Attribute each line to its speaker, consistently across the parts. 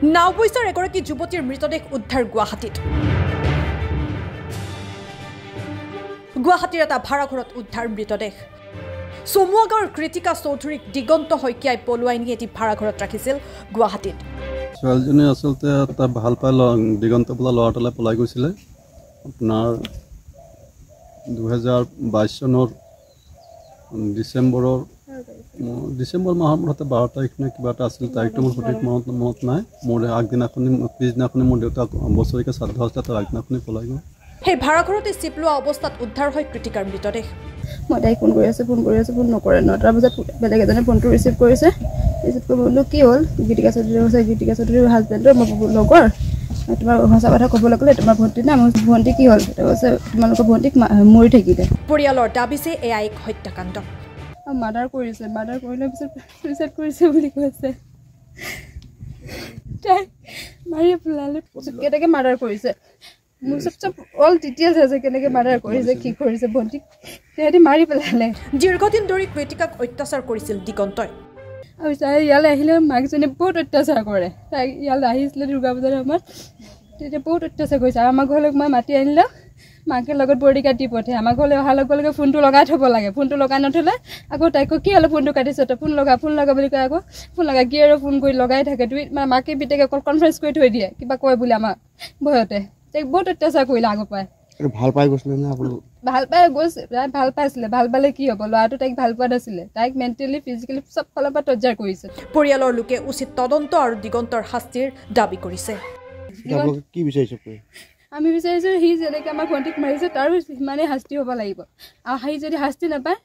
Speaker 1: নাওবৈচাৰ এগৰাকী যুৱতীৰ মৃতদেহ উদ্ধাৰ গুৱাহাটীত। গুৱাহাটীৰ এটা ভাড়াঘৰত উদ্ধাৰ মৃতদেহ। চমুৱাগাঁৱৰ কৃতিকা চৌধুৰীক দিগন্ত শইকীয়াই পলুৱাই নি এটি ভাড়াঘৰত ৰাখিছিল গুৱাহাটীত।
Speaker 2: ছোৱালীজনী আচলতে এটা ভাল পাই দিগন্ত বোলা ল'ৰাটালৈ পলাই গৈছিলে। আপোনাৰ 2022 চনৰ ডিচেম্বৰ মাহৰ মুঠতে 12 তাৰিখ নে কিবা এটা আছিল। তাৰিখটো মোৰ সঠিক মনত নাই। মোৰ আগদিনাখনি পিছদিনাখনি মোৰ দেউতাক বছৰিকা শ্ৰাদ্ধ আছিলে, তাৰ আগদিনাখনি পলাই গ'ল।
Speaker 1: সেই ভাড়াঘৰতে চিপ লোৱা অৱস্থাত উদ্ধাৰ হয় কৃতিকাৰ মৃতদেহ।
Speaker 3: মই তাইক ফোন কৰি আছোঁ, ফোন নকৰে। 9টা বজাত বেলেগ এজনে ফোনটো ৰিচিভ কৰিছে। ৰিচিভ কৰিব বোলো কি হ'ল? গীতিকা চৌধুৰী কৈছে, গীতিকা চৌধুৰীৰ হাজবেণ্ডৰ মই লগৰ, তোমাৰ সঁচা কথা ক'বলৈ ক'লে তোমাৰ ভণ্টি না। মোৰ ভণ্টি কি হ'ল? কৈছে তোমালোকৰ ভণ্টিক মৰি থাকিলে।
Speaker 1: পৰিয়ালৰ দাবী যে এয়া এক হত্যাকাণ্ড।
Speaker 3: মাৰ্ডাৰ কৰিছে, মাৰ্ডাৰ কৰিলে পিছত চুইচাইড কৰিছে বুলি কৈছে। তাই মাৰি পেলালে, কেনেকৈ মাৰ্ডাৰ কৰিছে মোৰ চব অল ডিটেইলছ আছে, কেনেকৈ মাৰ্ডাৰ কৰিছে, কি কৰিছে ভণ্টিক সিহঁতি মাৰি পেলালে।
Speaker 1: দীৰ্ঘদিন ধৰি কৃতিকাক অত্যাচাৰ কৰিছিল দিগন্তই।
Speaker 3: আৰু তাই ইয়ালৈ আহিলে মাকজনীয়ে বহুত অত্যাচাৰ কৰে। তাই ইয়ালৈ আহিছিলে দুৰ্গা পূজাৰ সময়ত, তেতিয়া বহুত অত্যাচাৰ কৰিছে। আৰু আমাৰ ঘৰলৈ মই মাতি আনিলে মাকে লগত বডি কাটি পঠিয়াই। আমাৰ ঘৰলৈ অহাৰ লগে লগে ফোনটো লগাই থ'ব লাগে। ফোনটো লগাই নথ'লে আকৌ তাইক কি হ'লে ফোনটো কাটিছ, তই ফোন লগা বুলি কয়। আকৌ ফোন লগা কি আৰু ফোন কৰি লগাই থাকে। তুমি মাকে পিতেকে অকল কনফাৰেঞ্চ কৰি থৈ দিয়ে, কিবা কয় বোলে আমাক ভয়তে। তাইক বহুত অত্যাচাৰ কৰিলে আগৰ পৰাই।
Speaker 2: ভাল পাই গৈছিলে নে আপুনি?
Speaker 3: ভাল পাই গৈছে, তাই ভাল পাইছিলে। ভাল পালে কি হ'ব, ল'ৰাটো তাইক ভাল পোৱা নাছিলে। তাইক মেণ্টেলি ফিজিকেলি চব ফালৰ পৰা টৰ্চাৰ কৰিছে।
Speaker 1: পৰিয়ালৰ লোকে উচিত তদন্ত আৰু দিগন্তৰ শাস্তিৰ দাবী কৰিছে।
Speaker 2: কি বিচাৰিছে?
Speaker 3: আমি বিচাৰিছোঁ সি যেনেকৈ আমাৰ ভণ্টিক মাৰিছে তাৰো সিমানেই শাস্তি হ'ব লাগিব। আৰু সি যদি শাস্তি নাপায়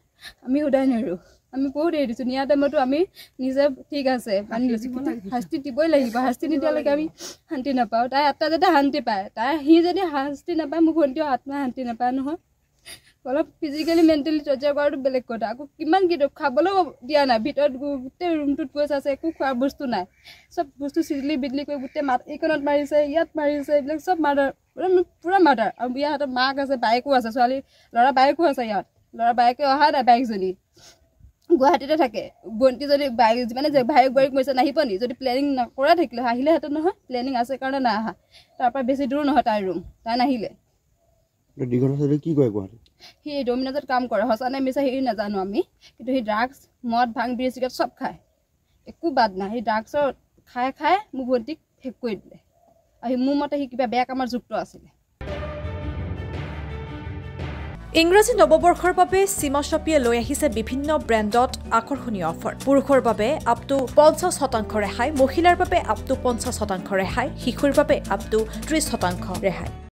Speaker 3: আমি সদায় নেৰোঁ। আমি বহুত এৰি দিছোঁ। নিয়াৰ টাইমতো আমি নিজে ঠিক আছে মানি লৈছোঁ, কিন্তু শাস্তি দিবই লাগিব। শাস্তি নিদিয়ালৈকে আমি শান্তি নাপাওঁ। তাই আত্মা যাতে শান্তি পায়, সি যদি শাস্তি নাপায় মোৰ ভণ্টিও আত্মা শান্তি নাপায় নহয়। অলপ ফিজিকেলি মেণ্টেলি টৰ্চাৰ কৰাটো বেলেগ কথা। আকৌ কিমান কি খাবলৈও দিয়া নাই। ভিতৰত গোটেই ৰুমটোত গৈ আছে, একো খোৱাৰ বস্তু নাই। চব বস্তু চিডলি বিডলি কৰি গোটেই এইকণত মাৰিছে, ইয়াত মাৰিছে, এইবিলাক চব মাৰ্ডাৰ, পুৰা মাৰ্ডাৰ। আৰু ইয়াৰ হাতত মাক আছে, বাইকো আছে, ল'ৰা বাইকো আছে। ইয়াত ল'ৰা বাইকে অহা নাই, বাইকজনী গুৱাহাটীতে থাকে। ভণ্টিজনী বাইক মানে যে ভাইক বোৱাৰীক কৈছে নাহিব নি, যদি প্লেনিং নকৰা থাকিলে আহিলে হেঁতেন নহয়। প্লেনিং আছে কাৰণে নাই অহা। তাৰপৰা বেছি দূৰ নহয় তাইৰ ৰুম, তাই নাহিলে।
Speaker 2: কি কৰে গুৱাহাটী?
Speaker 3: সি ডমিনজত কাম কৰে, সঁচা নে মিছা সি নাজানো আমি, কিন্তু সি ড্ৰাগছ, মদ, ভাং, বিড়ি, চিগাৰেট চব খায়, একো বাদ নাই। সি ড্ৰাগছৰ খাই মোৰ ভণ্টিক শেষ কৰি দিলে। আৰু মোৰ মতে সি কিবা বেয়া কামৰ যুক্ত আছিলে।
Speaker 1: ইংৰাজী নৱবৰ্ষৰ বাবে সীমা শ্বপিয়ে লৈ আহিছে বিভিন্ন ব্ৰেণ্ডত আকৰ্ষণীয় অফাৰ। পুৰুষৰ বাবে আপ টু 50% ৰেহাই, মহিলাৰ বাবে আপ টু 50% ৰেহাই, শিশুৰ বাবে আপ টু 30% ৰেহাই।